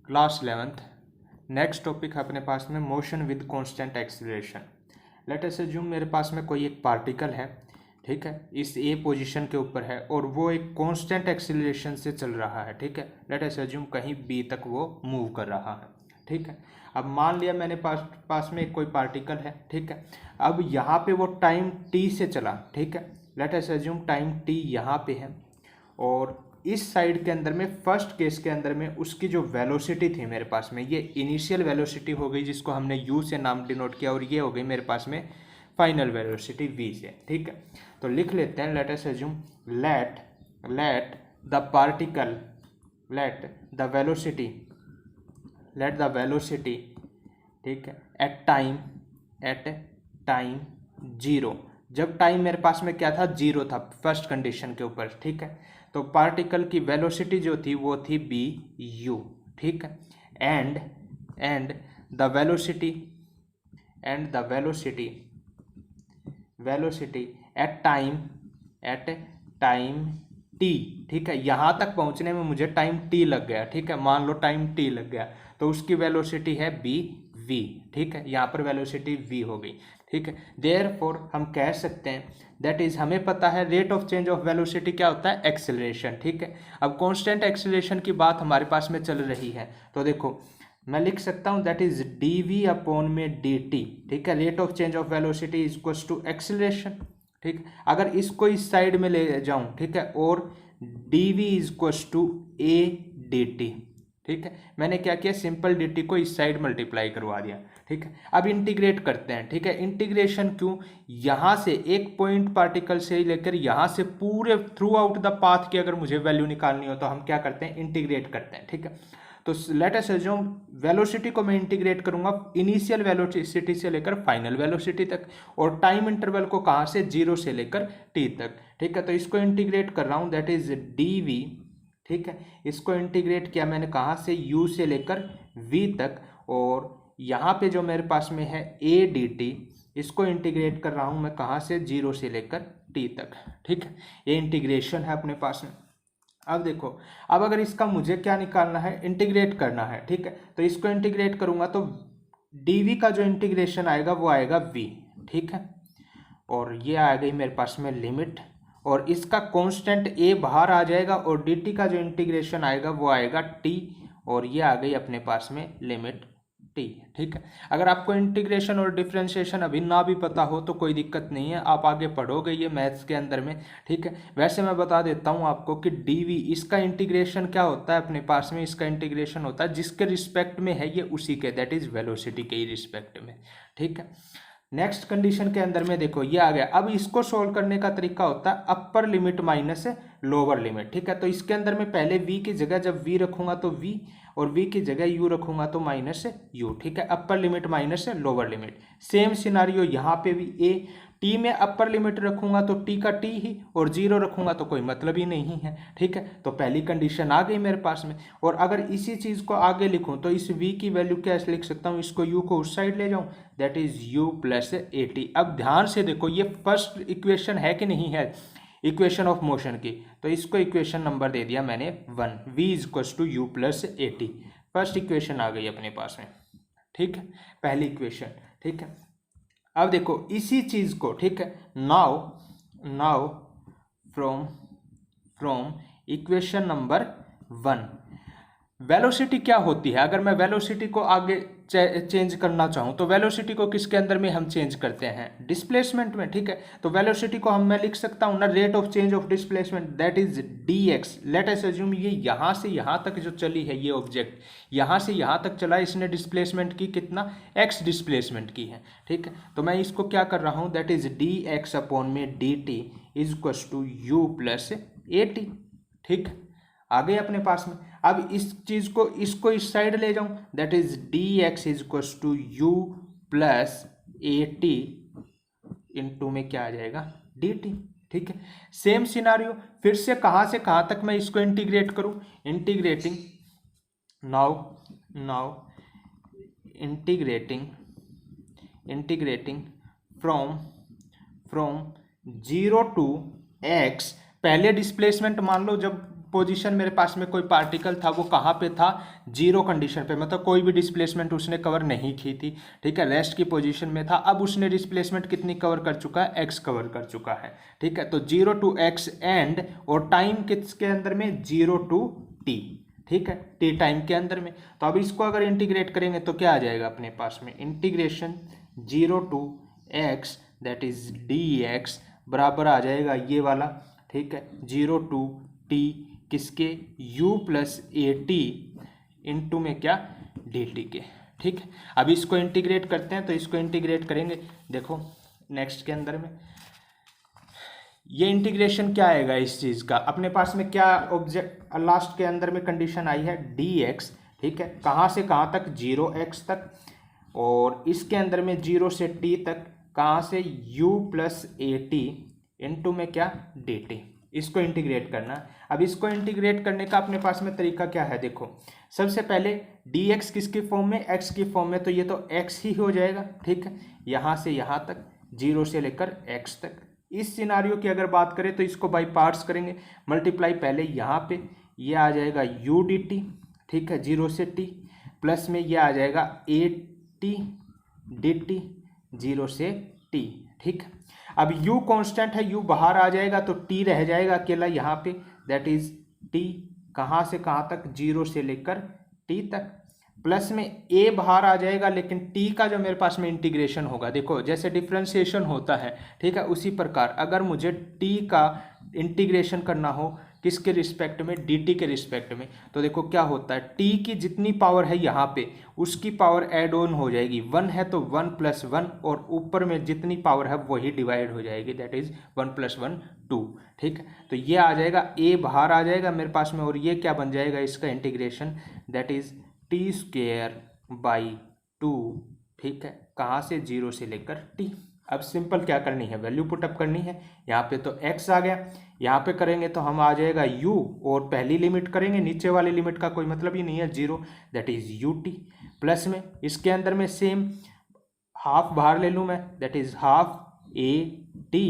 Class 11th। Next topic है अपने पास में motion with constant acceleration. Let us assume मेरे पास में कोई एक पार्टिकल है, ठीक है, इस ए पोजीशन के ऊपर है और वो एक कांस्टेंट एक्सीलरेशन से चल रहा है, ठीक है। लेट अस अज्यूम कहीं बी तक वो मूव कर रहा है, ठीक है। अब मान लिया मैंने पास में कोई पार्टिकल है, ठीक है। अब यहाँ पे वो टाइम टी से चला, ठीक है। Let us assume time T यहाँ पे है और इस साइड के अंदर में फर्स्ट केस के अंदर में उसकी जो वेलोसिटी थी मेरे पास में, ये इनिशियल वेलोसिटी हो गई जिसको हमने यू से नाम डिनोट किया, और ये हो गई मेरे पास में फाइनल वेलोसिटी वी से, ठीक है। तो लिख लेते हैं, let us assume let the particle let the velocity, ठीक है, एट टाइम जीरो। जब टाइम मेरे पास में क्या था, जीरो था फर्स्ट कंडीशन के ऊपर, ठीक है। तो पार्टिकल की वेलोसिटी जो थी वो थी बी यू, ठीक है। And the velocity at time T, ठीक है। यहाँ तक पहुँचने में मुझे टाइम टी लग गया, ठीक है। मान लो टाइम टी लग गया तो उसकी वेलोसिटी है बी वी, ठीक है। यहाँ पर वेलोसिटी वी हो गई, ठीक है। देयरफॉर हम कह सकते हैं दैट इज, हमें पता है rate of change of velocity क्या होता है, एक्सेलरेशन, ठीक है। अब कांस्टेंट एक्सेलरेशन की बात हमारे पास में चल रही है तो देखो मैं लिख सकता हूँ that is D V upon में डी टी, ठीक है। Rate of change of velocity is equal to acceleration, ठीक। अगर इसको इस साइड में ले जाऊँ, ठीक है, और D V is equal to A D T, ठीक है। मैंने क्या किया, सिंपल डी टी को इस साइड मल्टीप्लाई करवा दिया, ठीक है। अब इंटीग्रेट करते हैं, ठीक है। इंटीग्रेशन क्यों, यहाँ से एक पॉइंट पार्टिकल से लेकर यहाँ से पूरे थ्रू आउट द पाथ की अगर मुझे वैल्यू निकालनी हो तो हम क्या करते हैं, इंटीग्रेट करते हैं, ठीक है। तो लेट अस अज्यूम वेलोसिटी को मैं इंटीग्रेट करूंगा इनिशियल वेलोसिटी से लेकर फाइनल वेलोसिटी तक, और टाइम इंटरवल को कहाँ से, जीरो से लेकर टी तक, ठीक है। तो इसको इंटीग्रेट कर रहा हूँ, दैट इज डी वी, ठीक है। इसको इंटीग्रेट किया मैंने कहाँ से, u से लेकर v तक, और यहाँ पे जो मेरे पास में है a dt, इसको इंटीग्रेट कर रहा हूँ मैं कहाँ से, जीरो से लेकर t तक, ठीक है। ये इंटीग्रेशन है अपने पास में। अब देखो, अब अगर इसका मुझे क्या निकालना है, इंटीग्रेट करना है, ठीक है। तो इसको इंटीग्रेट करूँगा तो dv का जो इंटीग्रेशन आएगा वो आएगा v, ठीक है। और ये आ गई मेरे पास में लिमिट, और इसका कांस्टेंट a बाहर आ जाएगा, और dt का जो इंटीग्रेशन आएगा वो आएगा t, और ये आ गई अपने पास में लिमिट t, ठीक है। अगर आपको इंटीग्रेशन और डिफरेंशिएशन अभी ना भी पता हो तो कोई दिक्कत नहीं है, आप आगे पढ़ोगे ये मैथ्स के अंदर में, ठीक है। वैसे मैं बता देता हूँ आपको कि dv, इसका इंटीग्रेशन क्या होता है अपने पास में, इसका इंटीग्रेशन होता है जिसके रिस्पेक्ट में है ये उसी के, दैट इज वेलोसिटी के ही रिस्पेक्ट में, ठीक है। नेक्स्ट कंडीशन के अंदर में देखो ये आ गया। अब इसको सोल्व करने का तरीका होता है upper limit minus lower limit, ठीक है। तो इसके अंदर में पहले v की जगह जब v रखूंगा तो v, और v की जगह u रखूंगा तो माइनस u, ठीक है। Upper limit minus lower limit. Same scenario यहाँ पे भी a, t में अपर लिमिट रखूंगा तो t का t ही, और जीरो रखूंगा तो कोई मतलब ही नहीं है, ठीक है। तो पहली कंडीशन आ गई मेरे पास में। और अगर इसी चीज को आगे लिखूं तो इस v की वैल्यू कैसे लिख सकता हूं, इसको u को उस साइड ले जाऊं, that is u plus A T. अब ध्यान से देखो ये फर्स्ट इक्वेशन है कि नहीं है, इक्वेशन ऑफ मोशन की, तो इसको इक्वेशन नंबर दे दिया मैंने 1, v is equal to U plus A T. First equation आ गई अपने पास में, ठीक है, पहली इक्वेशन, ठीक है। अब देखो इसी चीज को, ठीक है, now from equation number 1, velocity क्या होती है। अगर मैं वेलोसिटी को आगे चेंज करना चाहूँ तो वेलोसिटी को किसके अंदर में हम चेंज करते हैं, डिस्प्लेसमेंट में, ठीक है। तो वेलोसिटी को मैं लिख सकता हूँ ना, rate of change of displacement, that is dx। Let us assume ये यहाँ से यहाँ तक जो चली है, ये ऑब्जेक्ट यहाँ से यहाँ तक चला, इसने डिस्प्लेसमेंट की कितना, x डिस्प्लेसमेंट की है, ठीक है। तो मैं इसको क्या कर रहा हूँ, दैट इज dx अपॉन में dt is equal to U plus A T, ठीक, आ गए अपने पास में। अब इस चीज को, इसको इस साइड ले जाऊं, that is dx is equal to U plus A T, into में क्या आ जाएगा, dt, ठीक है। सेम सिनारियो, फिर से कहां तक मैं इसको इंटीग्रेट करूं, integrating now integrating from 0 to x। पहले डिस्प्लेसमेंट मान लो जब पोजीशन मेरे पास में कोई पार्टिकल था वो कहाँ पे था, जीरो कंडीशन पे, मतलब कोई भी डिस्प्लेसमेंट उसने कवर नहीं की थी, ठीक है, रेस्ट की पोजीशन में था। अब उसने डिस्प्लेसमेंट कितनी कवर कर चुका है, एक्स कवर कर चुका है, ठीक है। तो 0 to x एंड, और टाइम किसके अंदर में, 0 to t, ठीक है, t टाइम के अंदर में। तो अब इसको अगर इंटीग्रेट करेंगे तो क्या आ जाएगा अपने पास में, integration 0 to x that is dx बराबर आ जाएगा ये वाला, ठीक है, 0 to t किसके, u plus A T into में क्या, dt के, ठीक है। अब इसको इंटीग्रेट करते हैं, तो इसको इंटीग्रेट करेंगे, देखो नेक्स्ट के अंदर में ये इंटीग्रेशन क्या आएगा इस चीज़ का, अपने पास में क्या ऑब्जेक्ट लास्ट के अंदर में कंडीशन आई है, dx, ठीक है, कहाँ से कहाँ तक, 0x तक, और इसके अंदर में 0 से t तक, कहाँ से, u plus A T into में क्या, dt। इसको इंटीग्रेट करना। अब इसको इंटीग्रेट करने का अपने पास में तरीका क्या है, देखो सबसे पहले dx किसकी फॉर्म में, x की फॉर्म में, तो ये तो x ही हो जाएगा, ठीक है, यहाँ से यहाँ तक, 0 से लेकर x तक। इस सिनारियो की अगर बात करें तो इसको बाई पार्ट्स करेंगे, मल्टीप्लाई पहले यहाँ पे ये आ जाएगा u dt, ठीक है, 0 से t, प्लस में ये आ जाएगा a t dt 0 से t, ठीक। अब u कांस्टेंट है, u बाहर आ जाएगा तो t रह जाएगा अकेला यहाँ पे, दैट इज t कहाँ से कहाँ तक, 0 से लेकर t तक, प्लस में a बाहर आ जाएगा, लेकिन t का जो मेरे पास में इंटीग्रेशन होगा, देखो जैसे डिफरेंशिएशन होता है, ठीक है, उसी प्रकार अगर मुझे t का इंटीग्रेशन करना हो किसके रिस्पेक्ट में, dt के रिस्पेक्ट में, तो देखो क्या होता है, t की जितनी पावर है यहाँ पे उसकी पावर ऐड ऑन हो जाएगी, 1 है तो 1 प्लस 1, और ऊपर में जितनी पावर है वही डिवाइड हो जाएगी, दैट इज 1 प्लस 1 2, ठीक है। तो ये आ जाएगा, a बाहर आ जाएगा मेरे पास में, और ये क्या बन जाएगा इसका integration, that is T square by 2, ठीक है, कहाँ से, 0 से लेकर t। अब सिंपल क्या करनी है, वैल्यू पुटअप करनी है, यहाँ पे तो x आ गया, यहाँ पे करेंगे तो हम आ जाएगा u, और पहली लिमिट करेंगे, नीचे वाली लिमिट का कोई मतलब ही नहीं है, 0, दैट इज ut, प्लस में इसके अंदर में सेम हाफ बाहर ले लूँ मैं, that is half a t,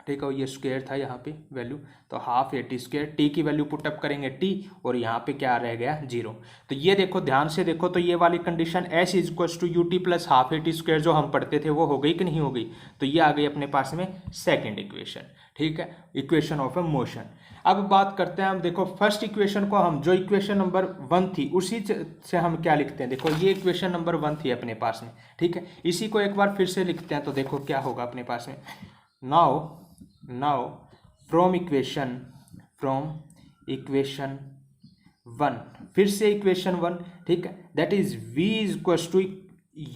ठीक है, ये स्क्वायर था यहाँ पे वैल्यू, तो half A T square, T की वैल्यू पुटअप करेंगे टी, और यहाँ पे क्या रह गया, 0। तो ये देखो ध्यान से देखो, तो ये वाली condition S is equals to U T plus half A T square जो हम पढ़ते थे वो हो गई कि नहीं हो गई, तो ये आ गई अपने पास में सेकेंड इक्वेशन, ठीक है, इक्वेशन ऑफ ए मोशन। अब बात करते हैं हम, देखो फर्स्ट इक्वेशन को हम, जो इक्वेशन नंबर 1 थी उसी से हम क्या लिखते हैं, देखो ये इक्वेशन नंबर 1 थी अपने पास में, ठीक है, इसी को एक बार फिर से लिखते हैं, तो देखो क्या होगा अपने पास में, now from equation 1, फिर से इक्वेशन 1, ठीक है, that is v is equals to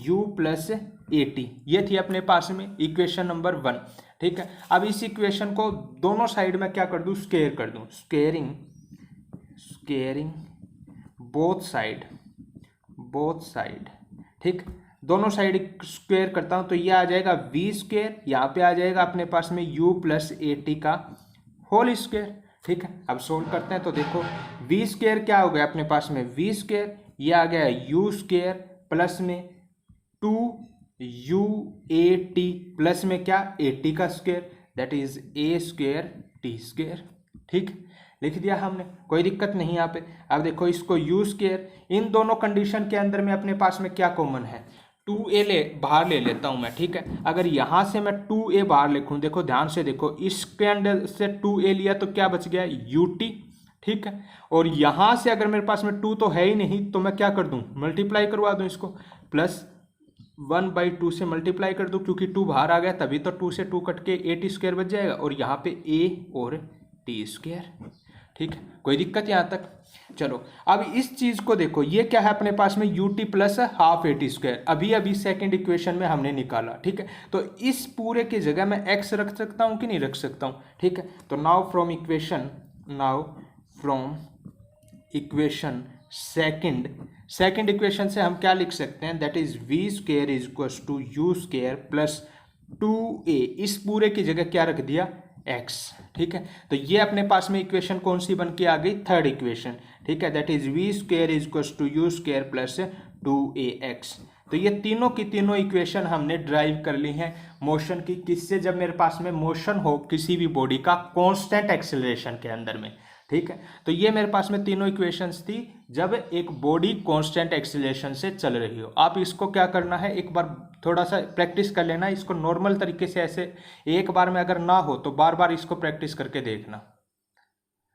u plus A T, ये थी अपने पास में इक्वेशन नंबर 1, ठीक है। अब इस इक्वेशन को दोनों साइड में क्या कर दूं, स्क्वायर कर दूं, स्क्वेयरिंग बोथ साइड, ठीक, दोनों साइड स्क्वायर करता हूँ तो ये आ जाएगा v स्क्वायर, यहाँ पे आ जाएगा अपने पास में u प्लस ए टी का होल स्क्वायर, ठीक है। अब सोल्व करते हैं तो देखो v स्क्वायर क्या हो गया अपने पास में, v स्क्वायर, ये आ गया u स्क्वायर प्लस में 2u ए टी प्लस में क्या, ए टी का square, that is a square T square, ठीक, लिख दिया हमने, कोई दिक्कत नहीं यहाँ पे। अब देखो इसको u स्क्वायर, इन दोनों कंडीशन के अंदर में अपने पास में क्या कॉमन है, 2a बाहर ले लेता हूं मैं, ठीक है। अगर यहां से मैं 2a बाहर लिखूं, देखो ध्यान से देखो, इसके अंदर से 2a लिया तो क्या बच गया, ut, ठीक है, और यहां से अगर मेरे पास में 2 तो है ही नहीं तो मैं क्या कर दूं, मल्टीप्लाई करवा दूं इसको, प्लस 1/2 से मल्टीप्लाई कर दूं, क्योंकि 2 बाहर आ गया तभी तो 2 से 2 कट के ए टी स्क्वायर बच जाएगा, और यहाँ पे a और टी स्क्वायर, ठीक है, कोई दिक्कत यहाँ तक। चलो अब इस चीज को देखो, ये क्या है अपने पास में, ut plus half A T square, अभी सेकंड इक्वेशन में हमने निकाला, ठीक है। तो इस पूरे की जगह मैं x रख सकता हूँ कि नहीं रख सकता हूँ, ठीक है। तो now from equation second equation से हम क्या लिख सकते हैं, that is v square is equals to u square plus 2a, इस पूरे की जगह क्या रख दिया, x, ठीक है। तो ये अपने पास में इक्वेशन कौन सी बन के आ गई, थर्ड इक्वेशन, ठीक है, that is v square is equals to u square plus 2ax। तो ये तीनों की तीनों इक्वेशन हमने ड्राइव कर ली हैं मोशन की, किससे, जब मेरे पास में मोशन हो किसी भी बॉडी का कांस्टेंट एक्सेलरेशन के अंदर में, ठीक है। तो ये मेरे पास में तीनों इक्वेशंस थी जब एक बॉडी कांस्टेंट एक्सीलरेशन से चल रही हो। आप इसको क्या करना है, एक बार थोड़ा सा प्रैक्टिस कर लेना इसको नॉर्मल तरीके से, ऐसे एक बार में अगर ना हो तो बार बार इसको प्रैक्टिस करके देखना।